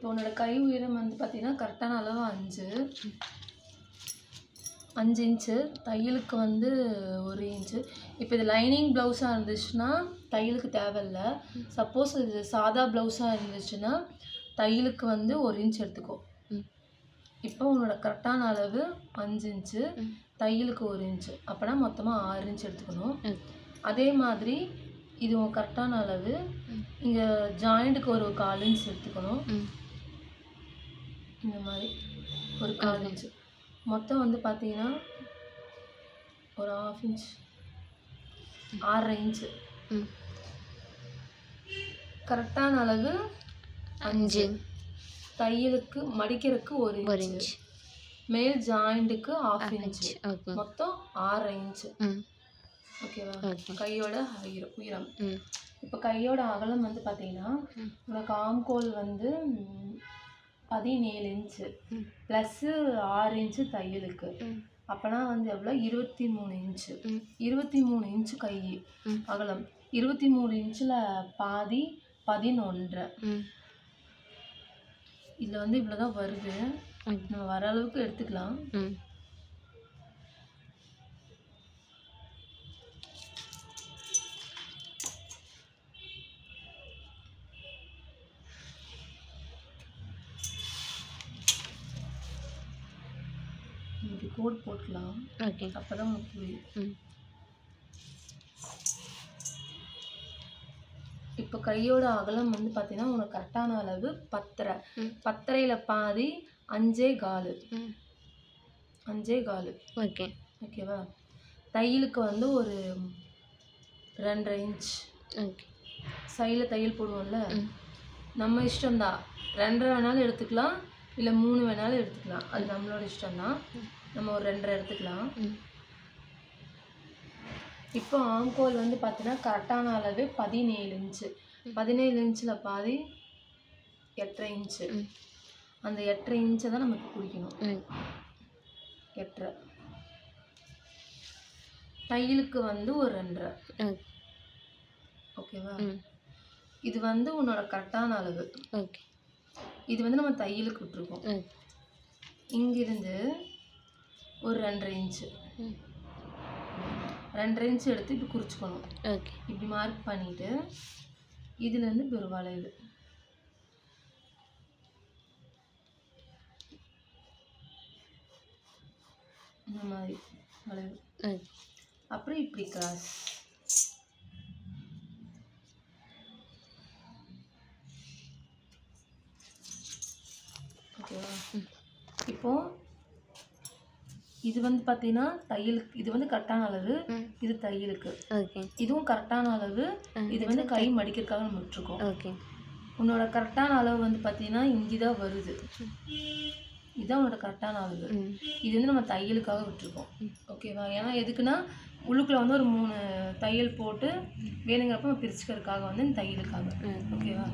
உன்னோட கை உயரம் வந்து பார்த்தீங்கன்னா கரெக்டான அளவு 5 இன்ச்சு. தையலுக்கு வந்து 1 இன்ச்சு. இப்போ இது லைனிங் ப்ளவுஸாக இருந்துச்சுன்னா தையலுக்கு தேவையில்லை. சப்போஸ் இது சாதா ப்ளவுஸாக இருந்துச்சுன்னா தையலுக்கு வந்து 1 இன்ச் எடுத்துக்கோ. இப்போ உன்னோட கரெக்டான அளவு 5 இன்ச்சு, தையலுக்கு 1 இன்ச்சு, அப்போனா மொத்தமாக 6 இன்ச் எடுத்துக்கணும். அதே மாதிரி இது உன் கரெக்டான அளவு. இங்கே ஜாயிண்ட்டுக்கு ஒரு 1/4 இன்ச் எடுத்துக்கணும். இந்த மாதிரி ஒரு 1/4 இன்ச்சு. மொத்தம் வந்து பார்த்தீங்கன்னா ஒரு 1/2 இன்ச், 6.5 இன்ச்சு. கரெக்டான அளவு 5. தையலுக்கு மடிக்கிறதுக்கு 1 இன்ச், மேல் ஜாயிண்ட்டுக்கு 1/2 இன்ச், மொத்தம் 6.5 இன்ச்சு. ஓகேவா? கையோட உயரம். இப்போ கையோட அகலம் வந்து பார்த்தீங்கன்னா உனக்கு ஆம்கோல் வந்து 17 இன்ச்சு ப்ளஸ்ஸு 6 இன்ச்சு தையலுக்கு. அப்போனா வந்து எவ்வளோ? 23 இன்ச்சு. 23 இன்ச்சு கை அகலம். 23 இன்ச்சில் பாதி 11.5. இதில் வந்து இவ்வளோ தான் வருது. நம்ம வர அளவுக்கு எடுத்துக்கலாம். இப்படி கோட் போட்டுக்கலாம். அப்போ தான் உனக்கு புரியும். இப்போ கையோட அகலம் வந்து பார்த்தீங்கன்னா உனக்கு கரெக்டான அளவு 10.5. 10.5ல் பாதி 5.25. ஓகேவா? தையலுக்கு வந்து ஒரு 2.5 இன்ச். சைடில் தையல் போடுவோம்ல, நம்ம இஷ்டம்தான். 2.5 வேணாலும் எடுத்துக்கலாம், இல்லை 3 வேணாலும் எடுத்துக்கலாம். அது நம்மளோட இஷ்டம்தான். நம்ம ஒரு 2.5 எடுத்துக்கலாம். இப்போ ஆம்கோல் வந்து பார்த்தீங்கன்னா கரெக்டான அளவு 17 இன்ச்சு. 17 இன்ச்சில் பாதி 8.5 இன்ச்சு. அந்த 8.5 இன்ச்சை தான் நமக்கு பிடிக்கணும். 8.5. தையலுக்கு வந்து ஒரு 2.5. ஓகேவா? இது வந்து உன்னோட கரெக்டான அளவு. இது வந்து நம்ம தையலுக்கு விட்டுருக்கோம். இங்கிருந்து ஒரு 2.5 இன்ச்சு. 2.5 இன்ச்சு எடுத்து இப்படி குறிச்சிக்கணும். இப்படி மார்க் பண்ணிவிட்டு இதுலேருந்து இப்படி ஒரு வளைவு. இந்த மாதிரி வளைவு. அப்புறம் இப்படி கிராஸ். ஓகேவா? இப்போ இது வந்து பார்த்தீங்கன்னா தையலுக்கு இது வந்து கரெக்டான அளவு. இது தையலுக்கு. இதுவும் கரெக்டான அளவு. இது வந்து கை மடிக்கிறதுக்காக நம்ம விட்டுருக்கோம். உன்னோட கரெக்டான அளவு வந்து பார்த்தீங்கன்னா இங்கே தான் வருது. இதுதான் உன்னோட கரெக்டான அளவு. இது வந்து நம்ம தையலுக்காக விட்டுருக்கோம். ஓகேவா? ஏன்னா எதுக்குன்னா உள்ளுக்குள்ளே வந்து ஒரு 3 தையல் போட்டு வேணுங்கிறப்ப பிரிச்சுக்கிறதுக்காக வந்து இந்த தையலுக்காக. ஓகேவா?